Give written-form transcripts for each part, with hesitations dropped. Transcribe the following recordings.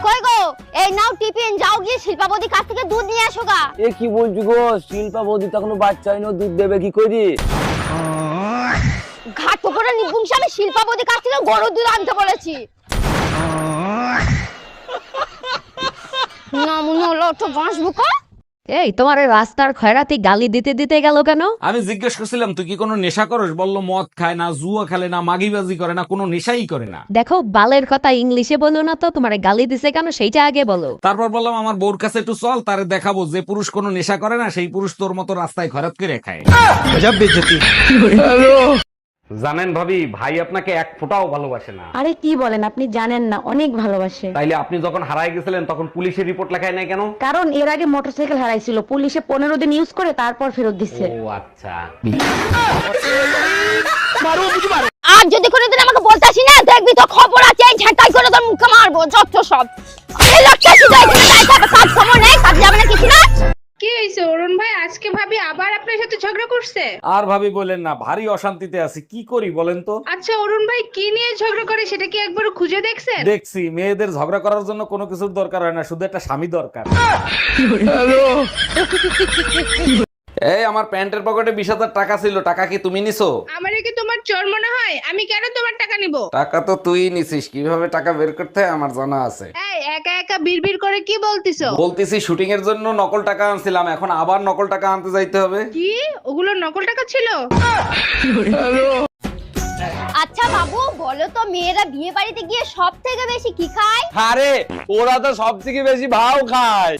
কই গো, এই নাও টিফিন, যাও গিয়ে শিল্পা বৌদির কাছ থেকে দুধ নিয়ে আসো গা। এ কি বলছো গো, শিল্পা বৌদি তো এখনো বাচ্চা হয়নি, দুধ দেবে কি করে? ঘাট করে নিপুংসে আমি শিল্পা বৌদির কাছ থেকে গরুর দুধ আনতে বলেছি। না মনে হলো তো বাঁশবো কা। এই তোমার এই রাস্তার খয়রাতি গালি দিতে দিতে গেল কেন? আমি জিজ্ঞেস করছিলাম তুই কি কোনো নেশা করস, বললো মদ খায় না, জুয়া খেলে না, মাগিবাজি করে না, কোনো নেশাই করে না। দেখো বালের কথা ইংলিশে বলো না তো, তোমার গালি দিছে কেন সেইটা আগে বলো। তারপর বললাম আমার বউর কাছে একটু চল, তারে দেখাবো যে পুরুষ কোনো নেশা করে না, সেই পুরুষ তোর মতো রাস্তায় খরাত করে খায়। জানেন ভাবি, ভাই আপনাকে এক ফোঁটাও ভালোবাসে না। আরে কি বলেন, আপনি জানেন না অনেক ভালোবাসে। তাইলে আপনি যখন হারায় গেছিলেন তখন পুলিশের রিপোর্ট লেখায় নাই কেন? কারণ এর আগে মোটরসাইকেল হারাইছিল, পুলিশে 15 দিন ইউজ করে তারপর ফেরত দিচ্ছে। ও আচ্ছা। আর যদি কোনোদিন আমাকে বলতাসি না, দেখবি তো খবর আছে, এই ঝাঁটাই করে তোর মুখে মারবো যত সব। এই লোকটা শুধু এখানে দাঁড়িয়ে থাকে, কাজ খবর নেই, কাজ যাবে না কিছু না। কি হয়েছে অরুণ ভাই, আজকে ভাবি আবার আপনার সাথে ঝগড়া করছে? আর ভাবি বলেন না, ভারী অশান্তিতে আছি, কি করি বলেন তো? আচ্ছা অরুণ ভাই কি নিয়ে ঝগড়া করে সেটা কি একবার খুঁজে দেখছেন? দেখছি মেয়েদের ঝগড়া করার জন্য কোনো কিছুর দরকার হয় না, শুধু একটা স্বামী দরকার। এই আমার প্যান্টের পকেটে 20,000 টাকা ছিল, টাকা কি তুমি নিছো? আমারে কি তোমার চোর মনে হয়? আমি কেন তোমার টাকা নিব? টাকা তো তুই নিছিস, কিভাবে টাকা বের করতে হয় আমার জানা আছে। এই একা একা বিড়বিড় করে কি বলতিছো? বলতেছি শুটিং এর জন্য নকল টাকা আনছিলাম, এখন আবার নকল টাকা আনতে যাইতে হবে। কি ওগুলো নকল টাকা ছিল? আচ্ছা বাবু বলো তো, মেয়েরা বিয়ে বাড়িতে গিয়ে সব থেকে বেশি কি খায়? আরে ওরা তো সব থেকে বেশি ভাও খায়।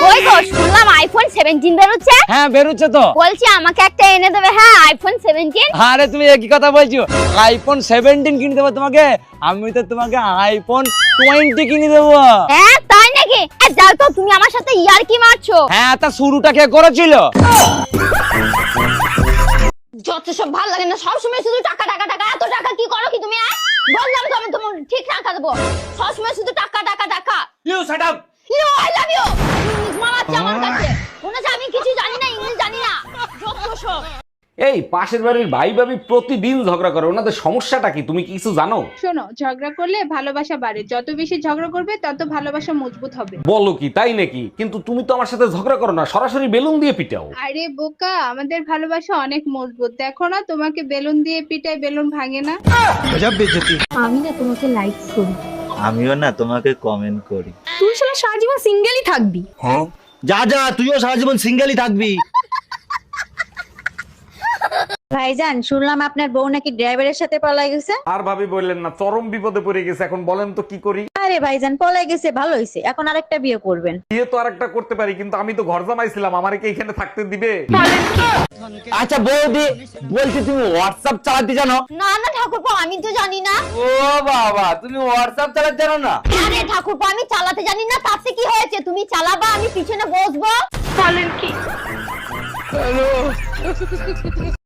কই গো, শুনলাম আইফোন 17 বেরোচ্ছে। হ্যাঁ বেরোচ্ছে তো। বলছি আমাকে একটা এনে দেবে। হ্যাঁ আইফোন 17। আরে তুমি একই কথা বলছো, আইফোন 17 কিনে দেবো তোমাকে, আমি তো তোমাকে আইফোন 20 কিনে দেবো। হ্যাঁ তাই নাকি? যাও তো, তুমি আমার সাথে ইয়ার্কি মারছো। হ্যাঁ তা শুরুটা কে করেছিল? যত সব ভালো লাগে না, সবসময় শুধু টাকা টাকা টাকা। এত টাকা কি করো কি তুমি? বললাম তো আমি তোমার ঠিক টাকা দেবো, সবসময় শুধু টাকা টাকা টাকা। You shut up. You I love you. English মারাচ্ছে আমার কাছে, মনে হচ্ছে আমি কিছু জানি না, ইংলিশ জানি না, যত সব। এই পাশের বাড়ির ভাই ভাবি প্রতিদিন ঝগড়া করে, ওনাদের সমস্যাটা কি তুমি কি কিছু জানো? শোনো, ঝগড়া করলে ভালোবাসা বাড়ে, যত বেশি ঝগড়া করবে তত ভালোবাসা মজবুত হবে। বলো কি, তাই নাকি? কিন্তু তুমি তো আমার সাথে ঝগড়া করো না, সরাসরি বেলুন দিয়ে পিটাও। আরে বোকা, আমাদের ভালোবাসা অনেক মজবুত। দেখো না, তোমাকে বেলুন দিয়ে পিটাই, বেলুন ভাঙে না। আমি না তোমাকে লাইক করি। আমিও না তোমাকে কমেন্ট করি। তুই শালা সারা জীবন সিঙ্গেলই থাকবি। যা যা, তুইও সারা জীবন সিঙ্গেলই থাকবি। ভাইজান শুনলাম আপনার বউ নাকি ড্রাইভারের সাথে পলাই গেছে। আর ভাবি বললেন না, চরম বিপদে পড়ে গেছে, এখন বলেন তো কি করি? আরে ভাইজান পলাই গেছে ভালো হইছে, এখন আরেকটা বিয়ে করবেন। বিয়ে তো আরেকটা করতে পারি, কিন্তু আমি তো ঘর জামাইছিলাম, আমারে কি এখানে থাকতে দিবে? আচ্ছা বৌদি বলছি, তুমি হোয়াটসঅ্যাপ চালাতে জানো? না না ঠাকুরপো, আমি তো জানি না। ও বাবা, তুমি হোয়াটসঅ্যাপ চালাতে জানো না? আরে ঠাকুরপো, আমি চালাতে জানি না, তাতে কি হয়েছে? তুমি চালাবা, আমি পিছনে বসবো। বলেন কি?